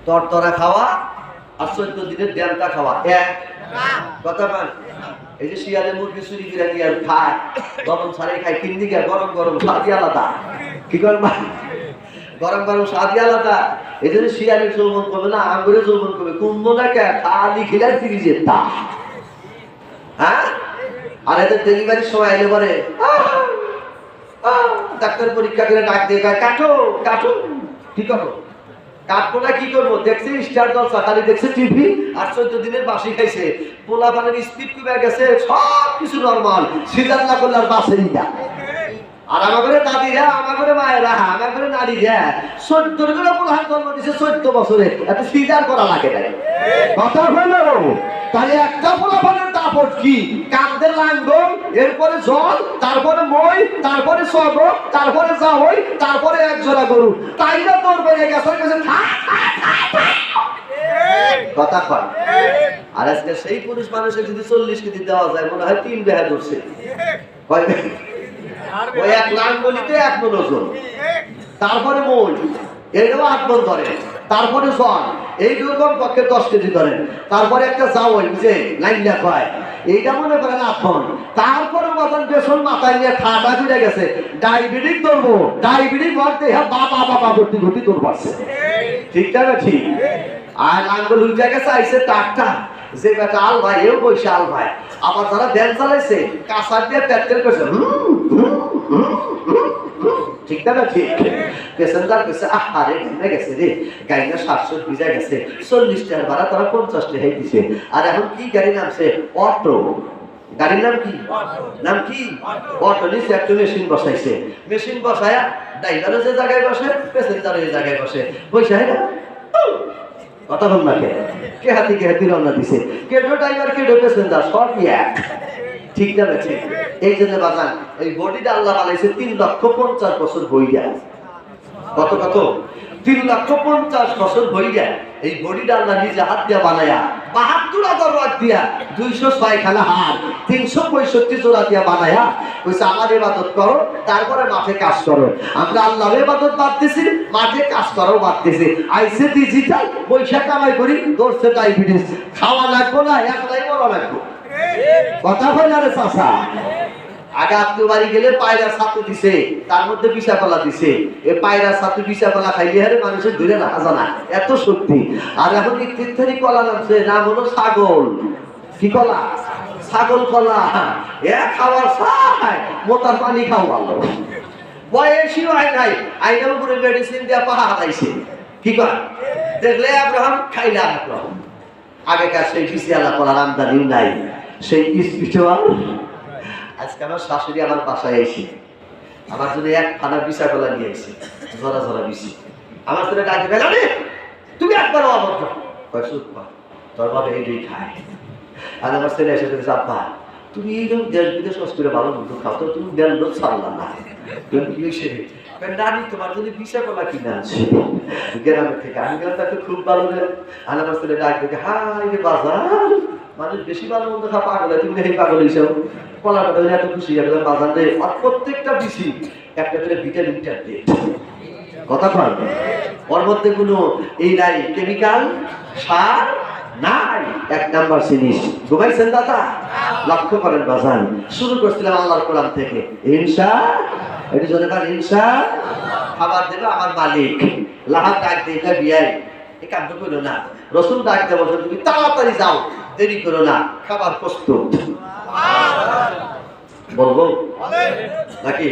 তরতরা খাওয়া আর 14 দিনের ড্যামটা খাওয়া এক কথা পান। এই যে শিয়ালের মুরগি চুরি করে নিয়ে খায়, গরম ছাড়ে খায়, কিন্দি গিয়ে গরম গরম স্বাদই আলাদা। কি করবা? গরম গরম স্বাদই আলাদা। এই জন্য শিয়ালের যৌবন করবে না, আঙ্গুরের যৌবন করবে। কুম্ভ না কে খালি খিলার ফিরিজের তা। হ্যাঁ, আর এদের ডেলিভারির সময় এলে পরে ডাক্তার পরীক্ষা করে ডাক দিয়ে কাটো কাটো। কি করো? কাটবো না কি করবো? দেখছে স্টার জলসা, খালি দেখছে টিভি আর 14 দিনের বাসি খাইছে। পোলা পানের স্পিড কমে গেছে, সব কিছু নরমাল। সিজার না করলে আর বাসেই না। আর আমাদের দাদিরা, আমাদের মায়েরা, আমাদের নারীরা 14 করে পোলাহান জন্ম দিচ্ছে 14 বছরে, এত সিজার করা লাগে না। কথা হলো তাই একটা পোলাপানের দাপট কি? কাঁধের লাঙ্গল, এরপরে জল, তারপরে মই, তারপরে সব, তারপরে যাওই, তারপরে এক জোড়া গরু। তাই না তোর বেড়ে গেছে কথা কয়। আর আজকে সেই পুরুষ মানুষের যদি 40 কেজি দেওয়া যায়, মনে হয় 3 বেহা ধরছে। ওই এক লাঙ্গলিতে 1 মণ ওজন, তারপরে মই, এইটাও 8 মণ ধরে, তারপরে জল, এইরকম পক্ষে 10 কেজি ধরেন, তারপরে একটা যাওই যে লাইন লেখা হয়, এইটা মনে করেন 8 মণ। তারপরে মতন বেসন মাথায় নিয়ে ঠাটা ফিরে গেছে, ডায়াবেটিক ধরবো, ডায়াবেটিক ভরতে বাবা বাবা ভর্তি ভর্তি তোর পারছে। ঠিক না ঠিক? আর লাঙ্গল উল্টে গেছে, আইসে টাকটা যে বেটা আল ভাই, এও বসে আল ভাই। আবার যারা ভ্যান চালাইছে কাঁচার দিয়ে পেট্রোল করছে, ঠিক না ঠিক? প্যাসেঞ্জার কইছে আহারে ঘেমে গেছে রে, গাড়িটা 700 ভিজা গেছে, 40 টাকার ভাড়া তারা 50 টাকাই দিছে। আর এখন কি গাড়ি নামছে? অটো। গাড়ির নাম কি? নাম কি? অটো। নিচে একটা মেশিন বসাইছে, মেশিন বসায়া ড্রাইভারও যে জায়গায় বসে, প্যাসেঞ্জারও এই জায়গায় বসে, বসে না কথা বল না। কে হাতি কে হাতি রওনা দিছে, কেডো ড্রাইভার কেডো প্যাসেঞ্জার, সব এক। ঠিক না ঠিক? এই জন্য বাজান এই বডিটা আল্লাহ বানাইছে 3,50,000 বছর হইয়া। কত কত? 3,50,000 বছর হইয়া এই বডিটা আল্লাহ নিজে হাত দিয়া বানায়া, 72,000 ওয়াট দিয়া, 206 খানা হাড়, 365 জোড়া দিয়া বানায়া কইছে আমার ইবাদত করো, তারপরে মাঠে কাজ করো। আমরা আল্লাহর ইবাদত বাদ দিছি, মাঠে কাজ করো বাদ দিছি। আইছে ডিজিটাল, পয়সা কামাই করি, ধরছে ডায়াবেটিস। খাওয়া লাগবো না, একলাই মরা লাগবো। কথা কই না রে চাচা? আগে আত্মীয় বাড়ি গেলে পায়রা ছাতু দিছে, তার মধ্যে পিসা কলা দিছে। এই পায়রা ছাতু পিসা কলা খাইলে হারে মানুষের ধরে রাখা জানা, এত শক্তি। আর এখন ইত্যাদি কলা নামছে, নাম হলো ছাগল। কি কলা? ছাগল কলা। খাওয়ার চাই, মোতার পানি খাওয়ালো। বয়সীও হয় নাই, আইনার উপরে মেডিসিন দিয়ে পাহা হাতাইছে। কি কয়? দেখলে আব্রাহাম খাইলে আব্রাহাম। আগেকার সেই পিসিয়ালা কলার আমদানিও নাই, সেই স্পিচুয়াল। আজকে আমার শাশুড়ি আমার বাসায় এসে আমার জন্য 1 ফানা বিছা কলা নিয়ে এসে, ঝরা ঝরা বিছি। আমার ছেলে ডাকে গেল, তুমি একবার অবদ্ধ তোর বাবা এইটাই খায়। আর আমার ছেলে এসে বলেছে, আব্বা তুমি এইরকম দেশ বিদেশ করে ভালো মন্দ খাও, তো তুমি দেন লোক ছাড়লাম না। কি হয়েছে? নানি তোমার জন্য বিছা কলা কিনে আছে গ্রামের থেকে। আমি গেলাম তাকে খুব ভালো রে। আর আমার ছেলে ডাক দেখে, হাই রে বাজার, মানুষ বেশি ভালো মন্দ খা পাগল, তুমি দেখি পাগল হিসাব কলাটা ধরে এত খুশি হয়ে গেলাম বাজার রে। আর প্রত্যেকটা বিসি একটা করে ভিটামিন ট্যাবলেট। কথা কয় ওর মধ্যে কোনো এই নাই কেমিক্যাল সার নাই, 1 নাম্বার জিনিস। ঘুমাইছেন দাদা? লক্ষ্য করেন বাজান, শুরু করছিলাম আল্লাহর কোরআন থেকে। ইনশা, এটি জন্য ইনশা খাবার দেবে আমার মালিক। লাহাব ডাক দিয়ে বিয়াই, এই কাণ্ড করো না। রসুল ডাক দেবো, তুমি তাড়াতাড়ি যাও, দেরি করো না, খাবার প্রস্তুত। বলবো নাকি?